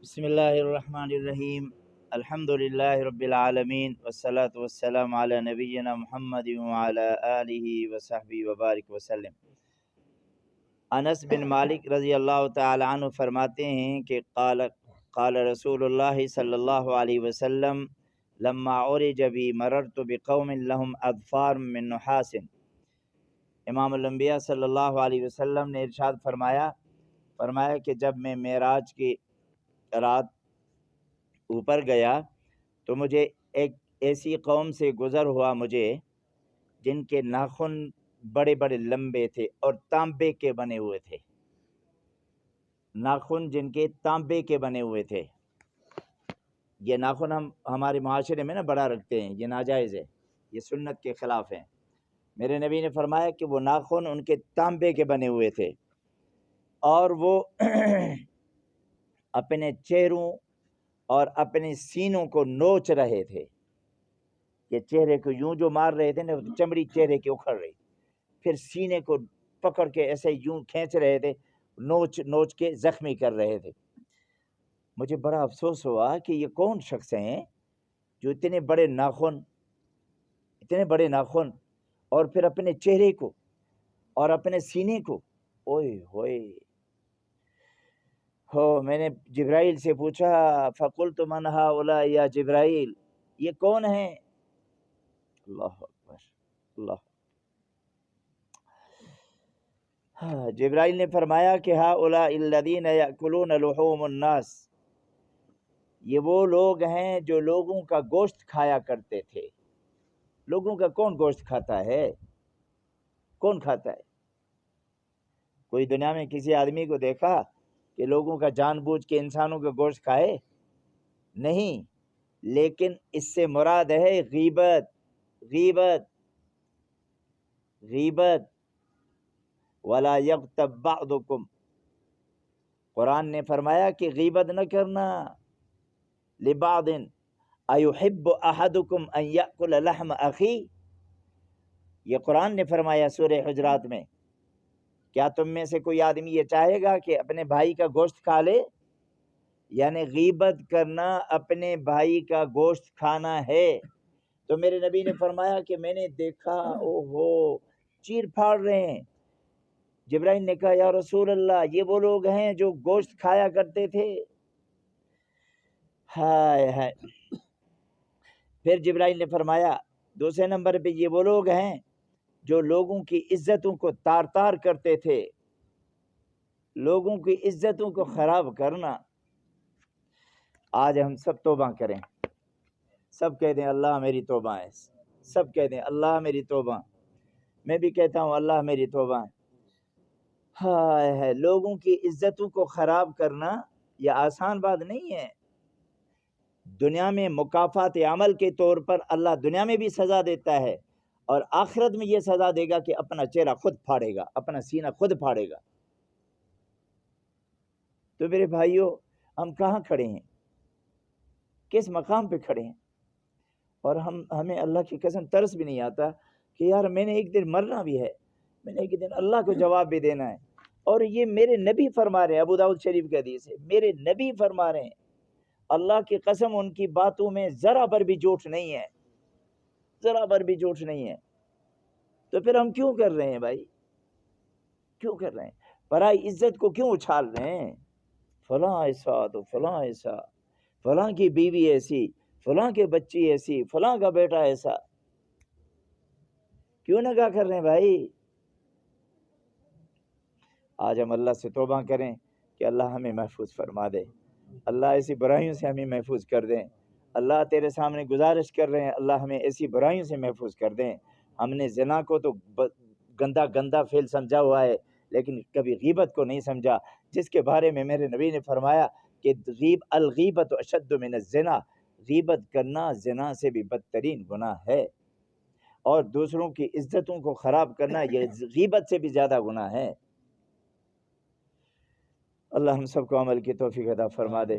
بسم اللہ الرحمن الرحیم الحمد للہ رب العالمین والصلاة والسلام علی نبینا محمد وعلی آلہ وصحبہ وبارک وسلم۔ انس بن مالک رضی اللہ تعالی عنہ فرماتے ہیں کہ قال رسول اللہ صلی اللہ علیہ وسلم لما عرج بی مررت بقوم لهم اظفار من نحاس۔ امام الانبیاء صلی اللہ علیہ وسلم نے ارشاد فرمایا کہ جب میں معراج کی رات اوپر گیا تو مجھے ایک ایسی قوم سے گزر ہوا مجھے جن کے ناخن بڑے بڑے لمبے تھے اور تانبے کے بنے ہوئے تھے، ناخن جن کے تانبے کے بنے ہوئے تھے۔ یہ ناخن ہم ہمارے معاشرے میں بڑا رکھتے ہیں، یہ ناجائز ہے، یہ سنت کے خلاف ہیں۔ میرے نبی نے فرمایا کہ وہ ناخن ان کے تانبے کے بنے ہوئے تھے اور وہ اپنے چہروں اور اپنے سینوں کو نوچ رہے تھے۔ یہ چہرے کو یوں جو مار رہے تھے نا، چمڑی چہرے کی اکھڑ رہی، پھر سینے کو پکڑ کے ایسے یوں کھینچ رہے تھے، نوچ کے زخمی کر رہے تھے۔ مجھے بڑا افسوس ہوا کہ یہ کون شخص ہیں جو اتنے بڑے ناخن اور پھر اپنے چہرے کو اور اپنے سینے کو، اوئے ہوئے میں نے جبرائیل سے پوچھا، فقلت من هؤلاء یا جبرائیل، یہ کون ہیں؟ اللہ اکبر، اللہ۔ جبرائیل نے فرمایا کہ هؤلاء الذین یأکلون لحوم الناس، یہ وہ لوگ ہیں جو لوگوں کا گوشت کھایا کرتے تھے۔ لوگوں کا کون گوشت کھاتا ہے؟ کون کھاتا ہے؟ کوئی دنیا میں کسی آدمی کو دیکھا کہ لوگوں کا جان بوجھ کے انسانوں کا گوشت کھائے؟ نہیں، لیکن اس سے مراد ہے غیبت ولا یغتب بعضکم۔ قرآن نے فرمایا کہ غیبت نہ کرنا۔ لبعض ایحب احدکم ان یأکل لحم اخی، یہ قرآن نے فرمایا سورہ حجرات میں۔ کیا تم میں سے کوئی آدمی یہ چاہے گا کہ اپنے بھائی کا گوشت کھا لے؟ یعنی غیبت کرنا اپنے بھائی کا گوشت کھانا ہے۔ تو میرے نبی نے فرمایا کہ میں نے دیکھا چیر پھاڑ رہے ہیں۔ جبرائیل نے کہا یا رسول اللہ، یہ وہ لوگ ہیں جو گوشت کھایا کرتے تھے؟ ہائے۔ پھر جبرائیل نے فرمایا دوسرے نمبر پہ یہ وہ لوگ ہیں جو لوگوں کی عزتوں کو تار کرتے تھے۔ لوگوں کی عزتوں کو خراب کرنا۔ آج ہم سب توبہ کریں، سب کہہ دیں اللہ میری توبہ ہے، سب کہہ دیں اللہ میری توبہ۔ میں بھی کہتا ہوں اللہ میری توبہ ہے۔ ہائے، لوگوں کی عزتوں کو خراب کرنا یہ آسان بات نہیں ہے۔ دنیا میں مکافات عمل کے طور پر اللہ دنیا میں بھی سزا دیتا ہے اور آخرت میں یہ سزا دے گا کہ اپنا چہرہ خود پھاڑے گا، اپنا سینہ خود پھاڑے گا۔ تو میرے بھائیوں، ہم کہاں کھڑے ہیں؟ کس مقام پہ کھڑے ہیں؟ اور ہمیں اللہ کی قسم ترس بھی نہیں آتا کہ یار میں نے ایک دن مرنا بھی ہے، میں نے ایک دن اللہ کو جواب بھی دینا ہے۔ اور یہ میرے نبی فرما رہے ہیں، ابو داؤد شریف کے حدیث ہے، میرے نبی فرما رہے ہیں، اللہ کی قسم ان کی باتوں میں ذرا بھر بھی جھوٹ نہیں ہے، ذرا بھر بھی جھوٹ نہیں ہے۔ تو پھر ہم کیوں کر رہے ہیں بھائی؟ کیوں کر رہے ہیں؟ پرائی عزت کو کیوں اچھال رہے ہیں؟ فلاں ایسا تو فلاں ایسا، فلاں کی بیوی ایسی، فلاں کے بچی ایسی، فلاں کا بیٹا ایسا، کیوں نگاہ کر رہے ہیں بھائی؟ آج ہم اللہ سے توبہ کریں کہ اللہ ہمیں محفوظ فرما دے، اللہ ایسی برائیوں سے ہمیں محفوظ کر دیں۔ اللہ تیرے سامنے گزارش کر رہے ہیں، اللہ ہمیں ایسی برائیوں سے محفوظ کر دیں۔ ہم نے زنا کو تو گندا فعل سمجھا ہوا ہے، لیکن کبھی غیبت کو نہیں سمجھا، جس کے بارے میں میرے نبی نے فرمایا کہ الغیبت اشد من الزنا، غیبت کرنا زنا سے بھی بدترین گناہ ہے، اور دوسروں کی عزتوں کو خراب کرنا یہ غیبت سے بھی زیادہ گناہ ہے۔ اللہ ہم سب کو عمل کی توفیق عطا فرما دے۔